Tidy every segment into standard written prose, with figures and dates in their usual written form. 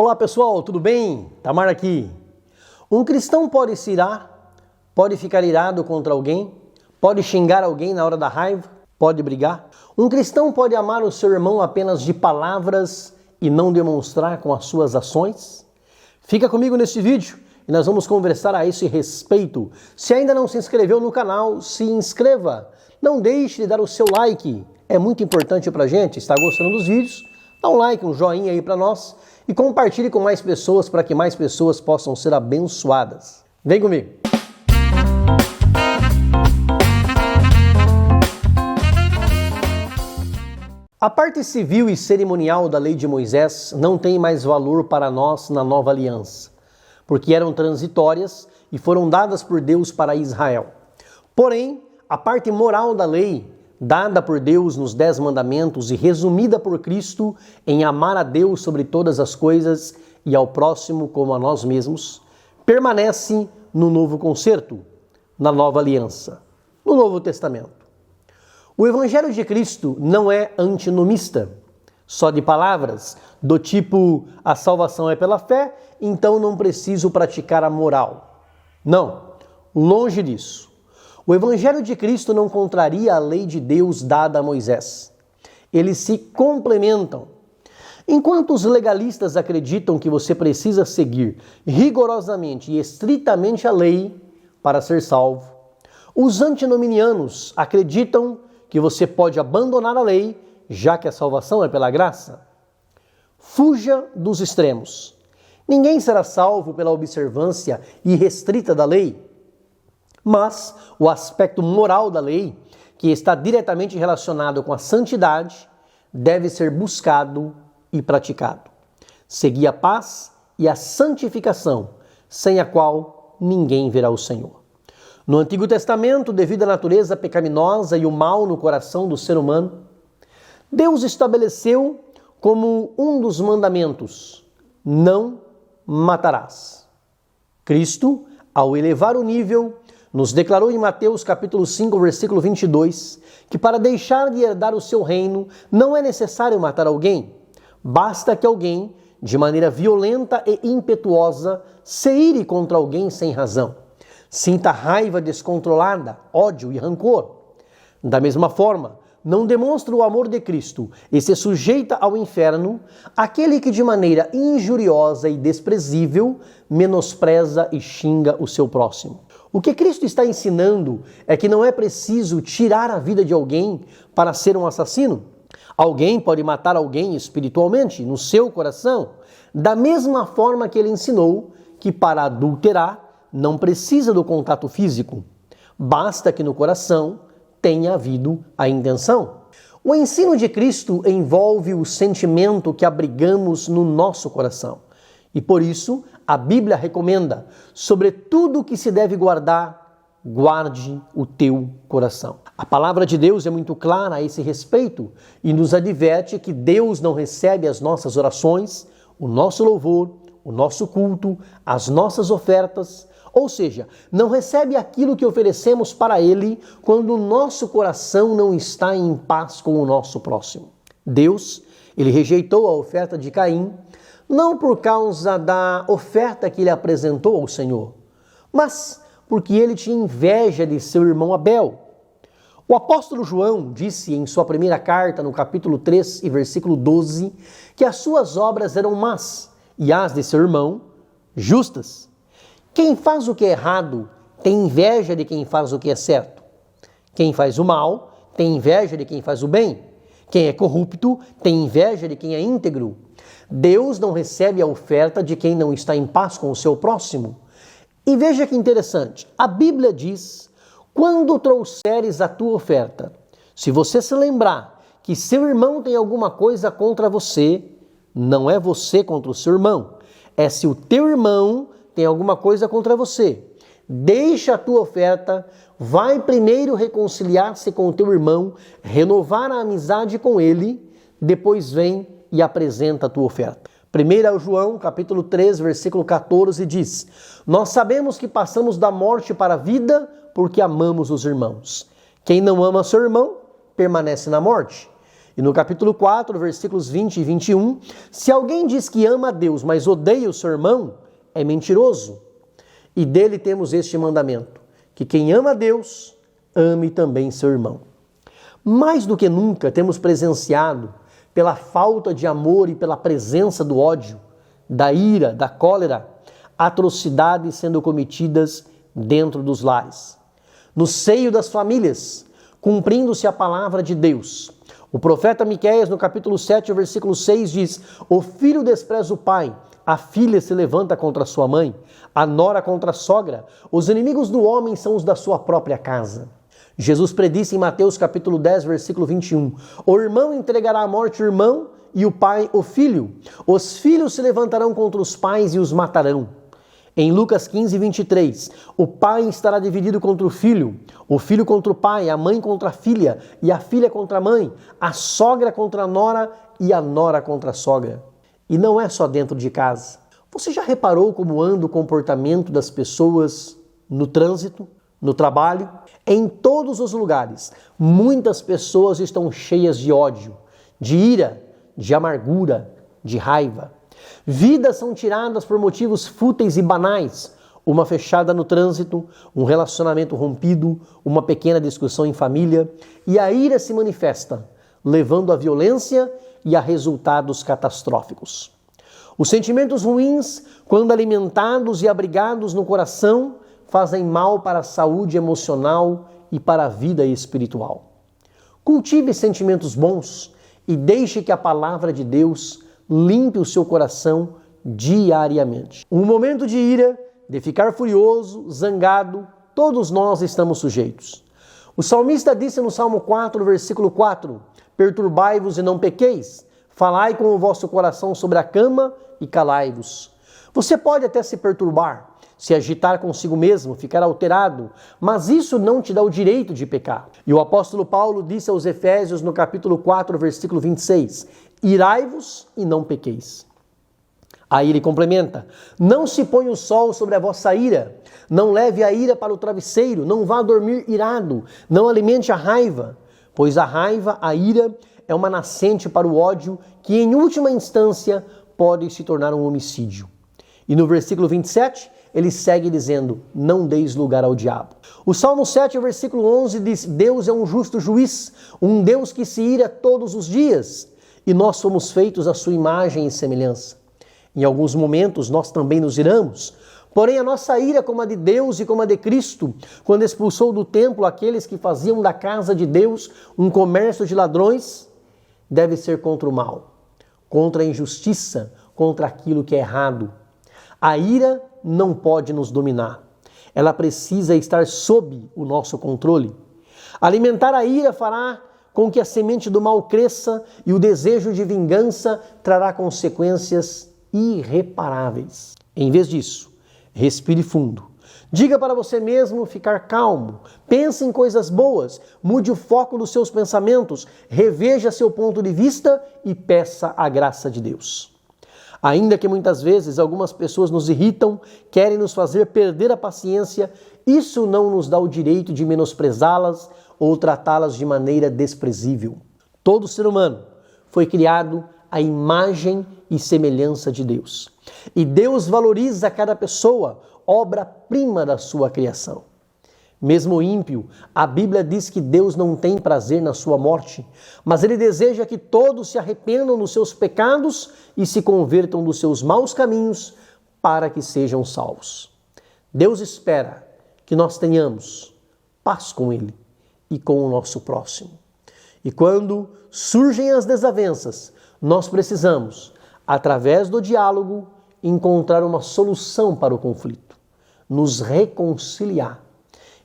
Olá pessoal, tudo bem? Tamar aqui. Um cristão pode se irar, pode ficar irado contra alguém, pode xingar alguém na hora da raiva, pode brigar. Um cristão pode amar o seu irmão apenas de palavras e não demonstrar com as suas ações? Fica comigo neste vídeo e nós vamos conversar a esse respeito. Se ainda não se inscreveu no canal, se inscreva. Não deixe de dar o seu like, é muito importante pra gente. Está gostando dos vídeos? Dá um like, um joinha aí pra nós e compartilhe com mais pessoas para que mais pessoas possam ser abençoadas. Vem comigo! A parte civil e cerimonial da lei de Moisés não tem mais valor para nós na nova aliança, porque eram transitórias e foram dadas por Deus para Israel. Porém, a parte moral da lei, dada por Deus nos 10 mandamentos e resumida por Cristo em amar a Deus sobre todas as coisas e ao próximo como a nós mesmos, permanece no novo concerto, na nova aliança, no Novo Testamento. O Evangelho de Cristo não é antinomista, só de palavras, do tipo, a salvação é pela fé, então não preciso praticar a moral. Não, longe disso. O Evangelho de Cristo não contraria a lei de Deus dada a Moisés. Eles se complementam. Enquanto os legalistas acreditam que você precisa seguir rigorosamente e estritamente a lei para ser salvo, os antinominianos acreditam que você pode abandonar a lei, já que a salvação é pela graça. Fuja dos extremos. Ninguém será salvo pela observância irrestrita da lei. Mas o aspecto moral da lei, que está diretamente relacionado com a santidade, deve ser buscado e praticado. Seguir a paz e a santificação, sem a qual ninguém verá o Senhor. No Antigo Testamento, devido à natureza pecaminosa e o mal no coração do ser humano, Deus estabeleceu como um dos mandamentos: não matarás. Cristo, ao elevar o nível, nos declarou em Mateus capítulo 5, versículo 22, que para deixar de herdar o seu reino não é necessário matar alguém. Basta que alguém, de maneira violenta e impetuosa, se ire contra alguém sem razão. Sinta raiva descontrolada, ódio e rancor. Da mesma forma, não demonstra o amor de Cristo e se sujeita ao inferno aquele que de maneira injuriosa e desprezível menospreza e xinga o seu próximo. O que Cristo está ensinando é que não é preciso tirar a vida de alguém para ser um assassino. Alguém pode matar alguém espiritualmente, no seu coração, da mesma forma que ele ensinou que para adulterar não precisa do contato físico. Basta que no coração tenha havido a intenção. O ensino de Cristo envolve o sentimento que abrigamos no nosso coração. E por isso, a Bíblia recomenda, sobre tudo que se deve guardar, guarde o teu coração. A palavra de Deus é muito clara a esse respeito e nos adverte que Deus não recebe as nossas orações, o nosso louvor, o nosso culto, as nossas ofertas, ou seja, não recebe aquilo que oferecemos para Ele quando o nosso coração não está em paz com o nosso próximo. Deus, Ele rejeitou a oferta de Caim, não por causa da oferta que ele apresentou ao Senhor, mas porque ele tinha inveja de seu irmão Abel. O apóstolo João disse em sua primeira carta, no capítulo 3 e versículo 12, que as suas obras eram más e as de seu irmão justas. Quem faz o que é errado tem inveja de quem faz o que é certo. Quem faz o mal tem inveja de quem faz o bem. Quem é corrupto tem inveja de quem é íntegro. Deus não recebe a oferta de quem não está em paz com o seu próximo. E veja que interessante, a Bíblia diz, quando trouxeres a tua oferta, se você se lembrar que seu irmão tem alguma coisa contra você, não é você contra o seu irmão, é se o teu irmão tem alguma coisa contra você. Deixa a tua oferta, vai primeiro reconciliar-se com o teu irmão, renovar a amizade com ele, depois vem e apresenta a tua oferta. 1 João, capítulo 3, versículo 14 diz: nós sabemos que passamos da morte para a vida porque amamos os irmãos. Quem não ama seu irmão, permanece na morte. E no capítulo 4, versículos 20 e 21, se alguém diz que ama a Deus, mas odeia o seu irmão, é mentiroso. E dele temos este mandamento, que quem ama a Deus, ame também seu irmão. Mais do que nunca temos presenciado, pela falta de amor e pela presença do ódio, da ira, da cólera, atrocidades sendo cometidas dentro dos lares. No seio das famílias, cumprindo-se a palavra de Deus. O profeta Miqueias, no capítulo 7, versículo 6, diz: o filho despreza o pai, a filha se levanta contra sua mãe, a nora contra a sogra, os inimigos do homem são os da sua própria casa. Jesus predisse em Mateus capítulo 10, versículo 21, o irmão entregará à morte o irmão e o pai o filho. Os filhos se levantarão contra os pais e os matarão. Em Lucas 15, 23, o pai estará dividido contra o filho contra o pai, a mãe contra a filha e a filha contra a mãe, a sogra contra a nora e a nora contra a sogra. E não é só dentro de casa. Você já reparou como anda o comportamento das pessoas no trânsito, no trabalho? Em todos os lugares, muitas pessoas estão cheias de ódio, de ira, de amargura, de raiva. Vidas são tiradas por motivos fúteis e banais. Uma fechada no trânsito, um relacionamento rompido, uma pequena discussão em família. E a ira se manifesta, levando à violência e a resultados catastróficos. Os sentimentos ruins, quando alimentados e abrigados no coração, fazem mal para a saúde emocional e para a vida espiritual. Cultive sentimentos bons e deixe que a palavra de Deus limpe o seu coração diariamente. Um momento de ira, de ficar furioso, zangado, todos nós estamos sujeitos. O salmista disse no Salmo 4, versículo 4, perturbai-vos e não pequeis, falai com o vosso coração sobre a cama e calai-vos. Você pode até se perturbar, se agitar consigo mesmo, ficar alterado, mas isso não te dá o direito de pecar. E o apóstolo Paulo disse aos Efésios no capítulo 4, versículo 26, irai-vos e não pequeis. Aí ele complementa, não se ponha o sol sobre a vossa ira, não leve a ira para o travesseiro, não vá dormir irado, não alimente a raiva, pois a raiva, a ira, é uma nascente para o ódio que em última instância pode se tornar um homicídio. E no versículo 27, ele segue dizendo, não deis lugar ao diabo. O Salmo 7, versículo 11 diz, Deus é um justo juiz, um Deus que se ira todos os dias, e nós somos feitos à sua imagem e semelhança. Em alguns momentos nós também nos iramos, porém a nossa ira, como a de Deus e como a de Cristo, quando expulsou do templo aqueles que faziam da casa de Deus um comércio de ladrões, deve ser contra o mal, contra a injustiça, contra aquilo que é errado. A ira não pode nos dominar. Ela precisa estar sob o nosso controle. Alimentar a ira fará com que a semente do mal cresça e o desejo de vingança trará consequências irreparáveis. Em vez disso, respire fundo. Diga para você mesmo ficar calmo. Pense em coisas boas. Mude o foco dos seus pensamentos. Reveja seu ponto de vista e peça a graça de Deus. Ainda que muitas vezes algumas pessoas nos irritam, querem nos fazer perder a paciência, isso não nos dá o direito de menosprezá-las ou tratá-las de maneira desprezível. Todo ser humano foi criado à imagem e semelhança de Deus. E Deus valoriza cada pessoa, obra-prima da sua criação. Mesmo o ímpio, a Bíblia diz que Deus não tem prazer na sua morte, mas Ele deseja que todos se arrependam dos seus pecados e se convertam dos seus maus caminhos para que sejam salvos. Deus espera que nós tenhamos paz com Ele e com o nosso próximo. E quando surgem as desavenças, nós precisamos, através do diálogo, encontrar uma solução para o conflito, nos reconciliar.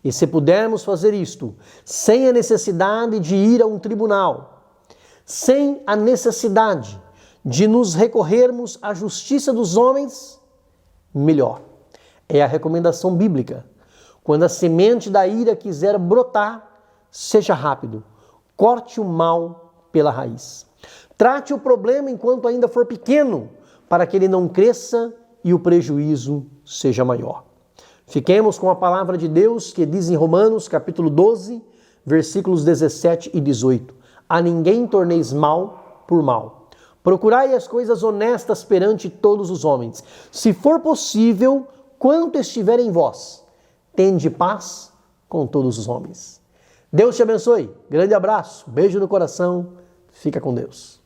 E se pudermos fazer isto sem a necessidade de ir a um tribunal, sem a necessidade de nos recorrermos à justiça dos homens, melhor. É a recomendação bíblica. Quando a semente da ira quiser brotar, seja rápido, corte o mal pela raiz. Trate o problema enquanto ainda for pequeno, para que ele não cresça e o prejuízo seja maior. Fiquemos com a palavra de Deus que diz em Romanos capítulo 12, versículos 17 e 18. A ninguém torneis mal por mal. Procurai as coisas honestas perante todos os homens. Se for possível, quanto estiver em vós, tende paz com todos os homens. Deus te abençoe. Grande abraço, beijo no coração. Fica com Deus.